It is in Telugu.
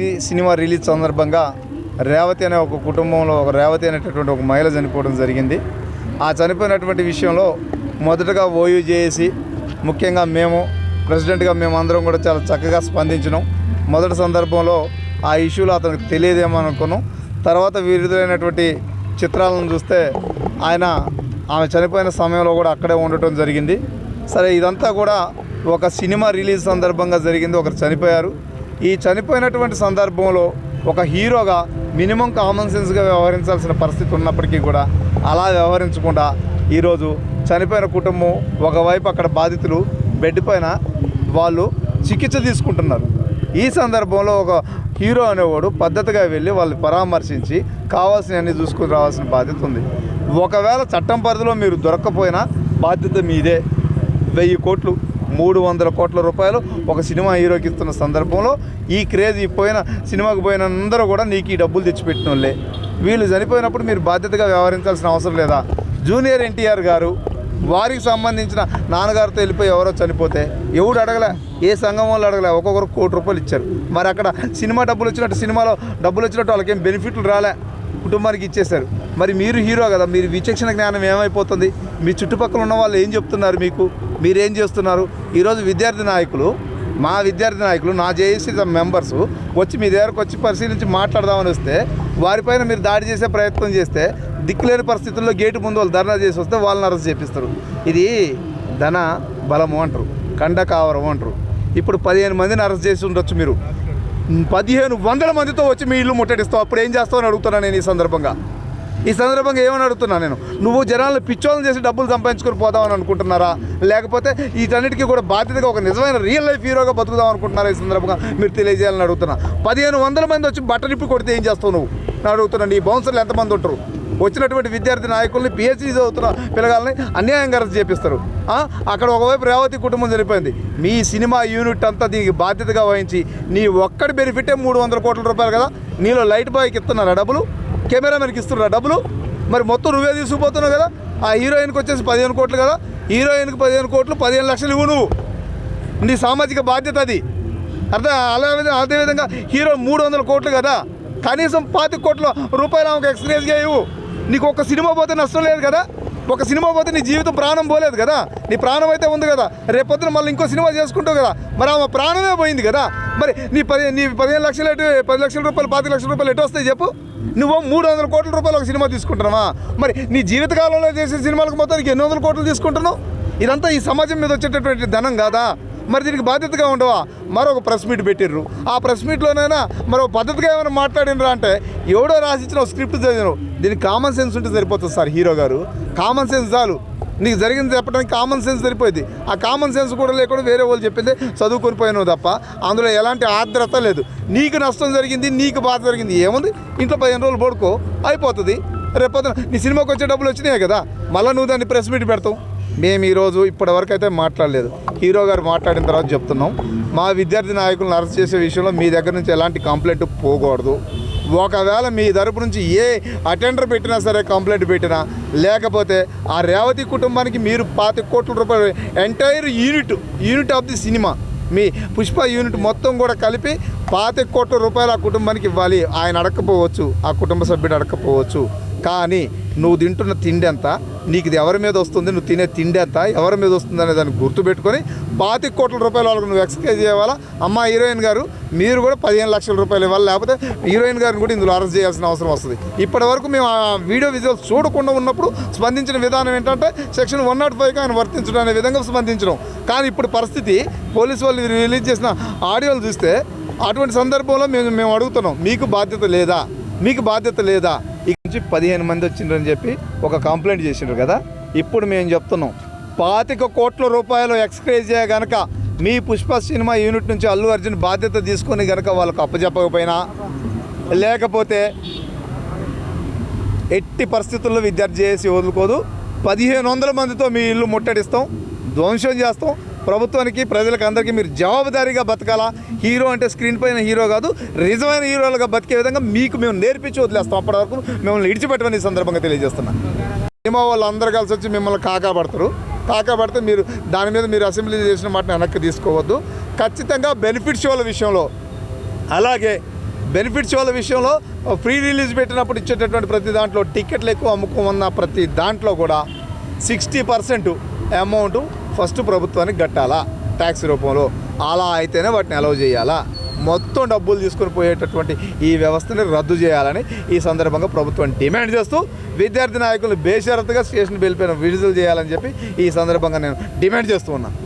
ఈ సినిమా రిలీజ్ సందర్భంగా రేవతి అనే ఒక కుటుంబంలో రేవతి అనేటటువంటి ఒక మహిళ చనిపోవడం జరిగింది. ఆ చనిపోయినటువంటి విషయంలో మొదటగా ఓయూ చేసి ముఖ్యంగా మేము ప్రెసిడెంట్గా మేమందరం కూడా చాలా చక్కగా స్పందించినాం. మొదటి సందర్భంలో ఆ ఇష్యూలో అతనికి తెలియదేమో అనుకున్నాం. తర్వాత విరుద్ధమైనటువంటి చిత్రాలను చూస్తే ఆమె చనిపోయిన సమయంలో కూడా అక్కడే ఉండటం జరిగింది. సరే, ఇదంతా కూడా ఒక సినిమా రిలీజ్ సందర్భంగా జరిగింది. ఒకరు చనిపోయారు. ఈ చనిపోయినటువంటి సందర్భంలో ఒక హీరోగా మినిమం కామన్ సెన్స్గా వ్యవహరించాల్సిన పరిస్థితి ఉన్నప్పటికీ కూడా అలా వ్యవహరించకుండా ఈరోజు చనిపోయిన కుటుంబం ఒకవైపు అక్కడ బాధితులు బెడ్ పైన వాళ్ళు చికిత్స తీసుకుంటున్నారు. ఈ సందర్భంలో ఒక హీరో అనేవాడు పద్ధతిగా వెళ్ళి వాళ్ళు పరామర్శించి కావాల్సినవన్నీ చూసుకుని రావాల్సిన బాధ్యత ఉంది. ఒకవేళ చట్టం పరిధిలో మీరు దొరక్కపోయినా బాధ్యత మీదే. 1000 కోట్లు 300 కోట్ల రూపాయలు ఒక సినిమా హీరోకి ఇస్తున్న సందర్భంలో ఈ క్రేజ్ పోయిన సినిమాకు పోయిన అందరూ కూడా నీకు ఈ డబ్బులు తెచ్చిపెట్టిన వాళ్ళే. వీళ్ళు చనిపోయినప్పుడు మీరు బాధ్యతగా వ్యవహరించాల్సిన అవసరం లేదా? జూనియర్ ఎన్టీఆర్ గారు వారికి సంబంధించిన నాన్నగారితో వెళ్ళిపోయి ఎవరో చనిపోతే ఎవడు అడగలే, ఏ సంఘం వాళ్ళు అడగలే, ఒక్కొక్కరు ₹1 కోటి ఇచ్చారు. మరి అక్కడ సినిమా డబ్బులు వచ్చినట్టు సినిమాలో డబ్బులు వచ్చినట్టు వాళ్ళకేం బెనిఫిట్లు రాలే, కుటుంబానికి ఇచ్చేశారు. మరి మీరు హీరో కదా, మీరు విచక్షణ జ్ఞానం ఏమైపోతుంది? మీ చుట్టుపక్కల ఉన్న వాళ్ళు ఏం చెప్తున్నారు మీకు? మీరేం చేస్తున్నారు? ఈరోజు విద్యార్థి నాయకులు, మా విద్యార్థి నాయకులు, నా జేఏసీ మెంబర్స్ వచ్చి మీ దగ్గరకు వచ్చి పరిశీలించి మాట్లాడదామని వస్తే వారిపైన మీరు దాడి చేసే ప్రయత్నం చేస్తే దిక్కులేని పరిస్థితుల్లో గేటు ముందు వాళ్ళు ధర్నా చేసి వస్తే వాళ్ళని అరెస్ట్ చేపిస్తారు. ఇది ధన బలము అంటారు, కండకావరం అంటారు. ఇప్పుడు 15 మందిని అరెస్ట్ చేసి ఉండొచ్చు, మీరు 1500 మందితో వచ్చి మీ ఇల్లు ముట్టడిస్తావు. అప్పుడు ఏం చేస్తావు అని అడుగుతున్నాను నేను. ఈ సందర్భంగా ఏమని అడుగుతున్నా నేను, నువ్వు జనాలను పిచ్చోళ్ళని చేసి డబ్బులు సంపాదించుకొని పోదామని అనుకుంటున్నారా, లేకపోతే వీటన్నిటికీ కూడా బాధ్యతగా ఒక నిజమైన రియల్ లైఫ్ హీరోగా బతుకుదాం అనుకుంటున్నారా? ఈ సందర్భంగా మీరు తెలియజేయాలని అడుగుతున్నా. 1500 మంది వచ్చి బట్టలిప్పి కొడితే ఏం చేస్తావు నువ్వు అని అడుగుతున్నాను. ఈ బౌన్సర్లు ఎంతమంది ఉంటారు? వచ్చినటువంటి విద్యార్థి నాయకుల్ని, PhD చదువుతున్న పిల్లగాలని అన్యాయంగా అరెస్ట్ చేపిస్తారు. అక్కడ ఒకవైపు రేవతి కుటుంబం చనిపోయింది. మీ సినిమా యూనిట్ అంతా దీనికి బాధ్యతగా వహించి నీ ఒక్కడి బెనిఫిటే 300 కోట్ల రూపాయలు కదా. నీలో లైట్ బాయ్కి ఇస్తున్నారా డబ్బులు? కెమెరామెన్కి ఇస్తున్నారా డబ్బులు? మరి మొత్తం నువ్వే తీసుకుపోతున్నావు కదా. ఆ హీరోయిన్కి వచ్చేసి 15 కోట్లు కదా. హీరోయిన్కి 15 కోట్లు, 15 లక్షలు ఇవ్వు నువ్వు. నీ సామాజిక బాధ్యత అది. అదేవిధంగా హీరో 300 కోట్లు కదా, కనీసం 25 కోట్ల రూపాయలు ఆమెకు ఎక్స్గ్రేస్గా ఇవ్వు. నీకు ఒక సినిమా పోతే నష్టం లేదు కదా. ఒక సినిమా పోతే నీ జీవితం ప్రాణం పోలేదు కదా. నీ ప్రాణం అయితే ఉంది కదా. రేపొద్దున మళ్ళీ ఇంకో సినిమా చేసుకుంటావు కదా. మరి ఆమె ప్రాణమే పోయింది కదా. మరి నీ 15 లక్షలు ఎటు, 10 లక్షల రూపాయలు, 25 లక్షల రూపాయలు ఎటు వస్తాయి చెప్పు? నువ్వు 300 కోట్ల రూపాయలు ఒక సినిమా తీసుకుంటున్నావా? మరి నీ జీవితకాలంలో చేసే సినిమాలకు మొత్తానికి ఎన్ని వందల కోట్లు తీసుకుంటున్నావు? ఇదంతా ఈ సమాజం మీద వచ్చేటటువంటి ధనం కాదా? మరి దీనికి బాధ్యతగా ఉండవా? మరొక ప్రెస్ మీట్ పెట్టిర్రు. ఆ ప్రెస్ మీట్లోనైనా మరో పద్ధతిగా ఏమైనా మాట్లాడినరా అంటే ఎవడో రాసిచ్చిన స్క్రిప్ట్ చదివినావు. దీనికి కామన్ సెన్స్ ఉంటే సరిపోతుంది సార్. హీరో గారు, కామన్ సెన్స్ చాలు. నీకు జరిగింది చెప్పడానికి కామన్ సెన్స్ సరిపోయింది. ఆ కామన్ సెన్స్ కూడా లేకుండా వేరే వాళ్ళు చెప్పింది చదువుకొని పోయినావు తప్ప అందులో ఎలాంటి ఆర్ద్రత లేదు. నీకు నష్టం జరిగింది, నీకు బాధ జరిగింది, ఏముంది? ఇంట్లో 15 రోజులు పడుకో, అయిపోతుంది. రేపొద్దున నీ సినిమాకి వచ్చే డబ్బులు వచ్చినాయి కదా, మళ్ళీ నువ్వు దాన్ని ప్రెస్ మీట్ పెడతావు. మేము ఈరోజు ఇప్పటివరకు అయితే మాట్లాడలేదు. హీరో గారు మాట్లాడిన తర్వాత చెప్తున్నాం. మా విద్యార్థి నాయకులను అరెస్ట్ చేసే విషయంలో మీ దగ్గర నుంచి ఎలాంటి కంప్లైంట్ పోకూడదు. ఒకవేళ మీ తరపు నుంచి ఏ అటెండర్ పెట్టినా సరే, కంప్లైంట్ పెట్టినా, లేకపోతే ఆ రేవతి కుటుంబానికి మీరు 25 కోట్ల రూపాయలు entire unit of the cinema, me Pushpa unit మొత్తం కూడా కలిపి 25 కోట్ల రూపాయలు ఆ కుటుంబానికి ఇవ్వాలి. ఆయన అడగకపోవచ్చు, ఆ కుటుంబ సభ్యుడు అడగకపోవచ్చు. కానీ నువ్వు తింటున్న తిండి ఎంత, నీకు ఇది ఎవరి మీద వస్తుంది, నువ్వు తినే తిండి ఎంత ఎవరి మీద వస్తుంది అనే దాన్ని గుర్తుపెట్టుకొని 25 కోట్ల రూపాయల వాళ్ళకు నువ్వు ఎక్స్క్రైజ్ చేయాలా. అమ్మ హీరోయిన్ గారు, మీరు కూడా 15 లక్షల రూపాయలు ఇవ్వాలి. లేకపోతే హీరోయిన్ గారిని కూడా ఇందులో అరెస్ట్ చేయాల్సిన అవసరం వస్తుంది. ఇప్పటి వరకు మేము ఆ వీడియో విజువల్స్ చూడకుండా ఉన్నప్పుడు స్పందించిన విధానం ఏంటంటే సెక్షన్ 105కి ఆయన వర్తించడం అనే విధంగా స్పందించడం. కానీ ఇప్పుడు పరిస్థితి, పోలీసు వాళ్ళు రిలీజ్ చేసిన ఆడియోలు చూస్తే అటువంటి సందర్భంలో మేము అడుగుతున్నాం, మీకు బాధ్యత లేదా? మీకు బాధ్యత లేదా? ఇక నుంచి 15 మంది వచ్చిండ్రని చెప్పి ఒక కంప్లైంట్ చేసిండ్రు కదా. ఇప్పుడు మేము చెప్తున్నాం, 25 కోట్ల రూపాయలు ఎక్స్క్రైజ్ చేయ కనుక మీ పుష్ప సినిమా యూనిట్ నుంచి అల్లు అర్జున్ బాధ్యత తీసుకొని కనుక వాళ్ళకు అప్పచెప్పకపోయినా, లేకపోతే ఎట్టి పరిస్థితుల్లో విద్యార్థి చేసి వదులుకోదు. 1500 మందితో మీ ఇల్లు ముట్టడిస్తాం, ధ్వంసం చేస్తాం. ప్రభుత్వానికి, ప్రజలకు, అందరికీ మీరు జవాబుదారీగా బతకాలా. హీరో అంటే స్క్రీన్ పైన హీరో కాదు, నిజమైన హీరోలుగా బతికే విధంగా మీకు మేము నేర్పించి వదిలేస్తాం. అప్పటి వరకు మిమ్మల్ని ఇడిచిపెట్టమని ఈ సందర్భంగా తెలియజేస్తున్నాం. సినిమా వాళ్ళు అందరూ కలిసి వచ్చి మిమ్మల్ని కాకాపడితే మీరు దాని మీద మీరు అసెంబ్లీ చేసిన మాటని వెనక్కి తీసుకోవద్దు. ఖచ్చితంగా బెనిఫిట్ షోల విషయంలో, అలాగే బెనిఫిట్స్ వాళ్ళ విషయంలో ఫ్రీ రిలీజ్ పెట్టినప్పుడు ఇచ్చేటటువంటి ప్రతి దాంట్లో టికెట్లు ఎక్కువ అమ్ముకున్న ప్రతి దాంట్లో కూడా 60% అమౌంట్ ఫస్ట్ ప్రభుత్వానికి కట్టాలా ట్యాక్స్ రూపంలో. అలా అయితేనే వాటిని అలౌ చేయాలా. మొత్తం డబ్బులు తీసుకొని పోయేటటువంటి ఈ వ్యవస్థని రద్దు చేయాలని ఈ సందర్భంగా ప్రభుత్వం డిమాండ్ చేస్తూ విద్యార్థి నాయకులు బేషరతుగా స్టేషన్ వెళ్ళిపోయిన విడుదల చేయాలని చెప్పి ఈ సందర్భంగా నేను డిమాండ్ చేస్తూ ఉన్నాను.